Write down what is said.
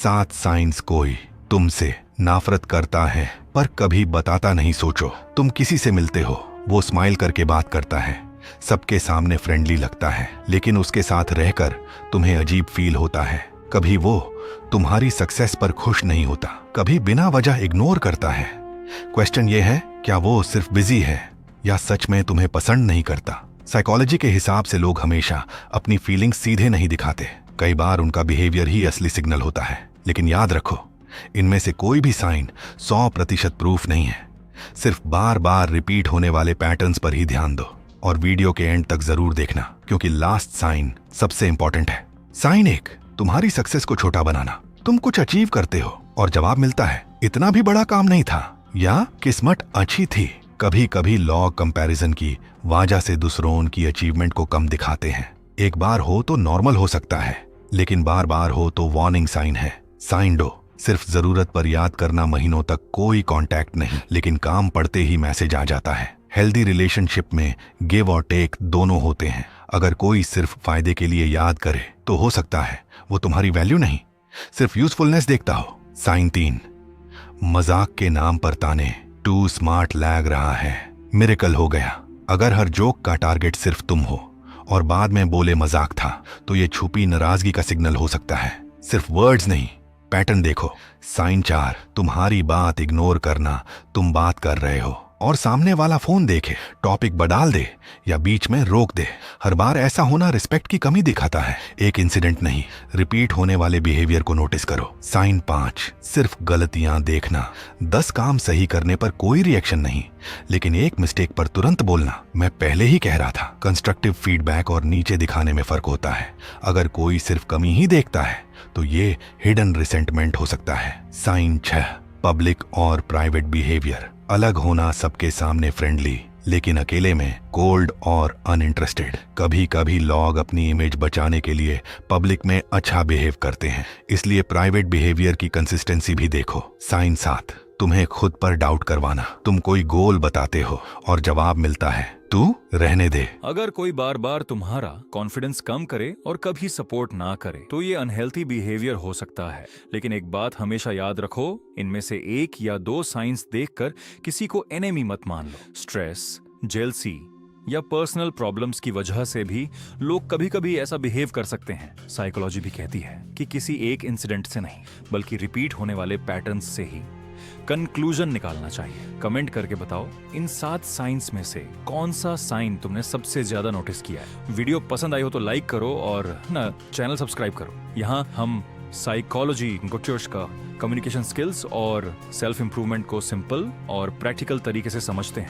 7 science कोई तुमसे नफरत करता है पर कभी बताता नहीं। सोचो तुम किसी से मिलते हो, वो स्माइल करके बात करता है, सबके सामने फ्रेंडली लगता है, लेकिन उसके साथ रहकर तुम्हें अजीब फील होता है। कभी वो तुम्हारी सक्सेस पर खुश नहीं होता, कभी बिना वजह इग्नोर करता है। क्वेश्चन ये है, क्या वो सिर्फ बिजी है या सच में तुम्हें पसंद नहीं करता? साइकोलॉजी के हिसाब से लोग हमेशा अपनी फीलिंग्स सीधे नहीं दिखाते, कई बार उनका बिहेवियर ही असली सिग्नल होता है। लेकिन याद रखो, इनमें से कोई भी साइन 100% प्रूफ नहीं है। सिर्फ बार बार रिपीट होने वाले पैटर्न्स पर ही ध्यान दो और वीडियो के एंड तक जरूर देखना, क्योंकि लास्ट साइन सबसे इंपॉर्टेंट है। साइन 1, तुम्हारी सक्सेस को छोटा बनाना। तुम कुछ अचीव करते हो और जवाब मिलता है, इतना भी बड़ा काम नहीं था या किस्मत अच्छी थी। कभी कभी लॉ कंपैरिजन की वजह से दूसरों की अचीवमेंट को कम दिखाते हैं। एक बार हो तो नॉर्मल हो सकता है, लेकिन बार बार हो तो वार्निंग साइन है। साइन 2, सिर्फ जरूरत पर याद करना, महीनों तक कोई कांटेक्ट नहीं, लेकिन काम पड़ते ही मैसेज आ जाता है। हेल्दी रिलेशनशिप में गिव और टेक दोनों होते हैं। अगर कोई सिर्फ फायदे के लिए याद करे तो हो सकता है वो तुम्हारी वैल्यू नहीं, सिर्फ यूजफुलनेस देखता हो। साइन 3, मजाक के नाम पर ताने। टू स्मार्ट लग रहा है, मिरेकल हो गया। अगर हर जोक का टारगेट सिर्फ तुम हो और बाद में बोले मजाक था, तो ये छुपी नाराजगी का सिग्नल हो सकता है, सिर्फ वर्ड्स नहीं। पैटर्न देखो। साइन 4, तुम्हारी बात इग्नोर करना। तुम बात कर रहे हो और सामने वाला फोन देखे, टॉपिक बदल दे या बीच में रोक दे। हर बार ऐसा होना रिस्पेक्ट की कमी दिखाता है, एक इंसिडेंट नहीं। रिपीट होने वाले बिहेवियर को नोटिस करो। साइन 5, सिर्फ गलतियां देखना। 10 काम सही करने पर कोई रिएक्शन नहीं, लेकिन एक मिस्टेक पर तुरंत बोलना, मैं पहले ही कह रहा था। कंस्ट्रक्टिव फीडबैक और नीचे दिखाने में फर्क होता है। अगर कोई सिर्फ कमी ही देखता है तो ये हिडन रिसेंटमेंट हो सकता है। साइन 6, पब्लिक और प्राइवेट बिहेवियर। अलग होना, सबके सामने फ्रेंडली लेकिन अकेले में कोल्ड और अनइंटरेस्टेड। कभी कभी लोग अपनी इमेज बचाने के लिए पब्लिक में अच्छा बिहेव करते हैं, इसलिए प्राइवेट बिहेवियर की कंसिस्टेंसी भी देखो। साइन 7, तुम्हें खुद पर डाउट करवाना। तुम कोई गोल बताते हो और जवाब मिलता है, तू रहने दे। अगर कोई बार बार तुम्हारा कॉन्फिडेंस कम करे और कभी सपोर्ट ना करे तो ये अनहेल्थी बिहेवियर हो सकता है। लेकिन एक बात हमेशा याद रखो, इनमें से 1 या 2 साइंस देखकर किसी को एनिमी मत मान लो। स्ट्रेस, जेलसी या पर्सनल प्रॉब्लम्स की वजह से भी लोग कभी कभी ऐसा बिहेव कर सकते हैं। साइकोलॉजी भी कहती है कि किसी एक इंसिडेंट से नहीं, बल्कि रिपीट होने वाले पैटर्न्स से ही कंक्लूजन निकालना चाहिए। कमेंट करके बताओ, इन 7 साइंस में से कौन सा साइन तुमने सबसे ज्यादा नोटिस किया है। वीडियो पसंद आई हो तो लाइक करो और चैनल सब्सक्राइब करो। यहाँ हम साइकोलॉजी, गुड का कम्युनिकेशन स्किल्स और सेल्फ इंप्रूवमेंट को सिंपल और प्रैक्टिकल तरीके से समझते हैं।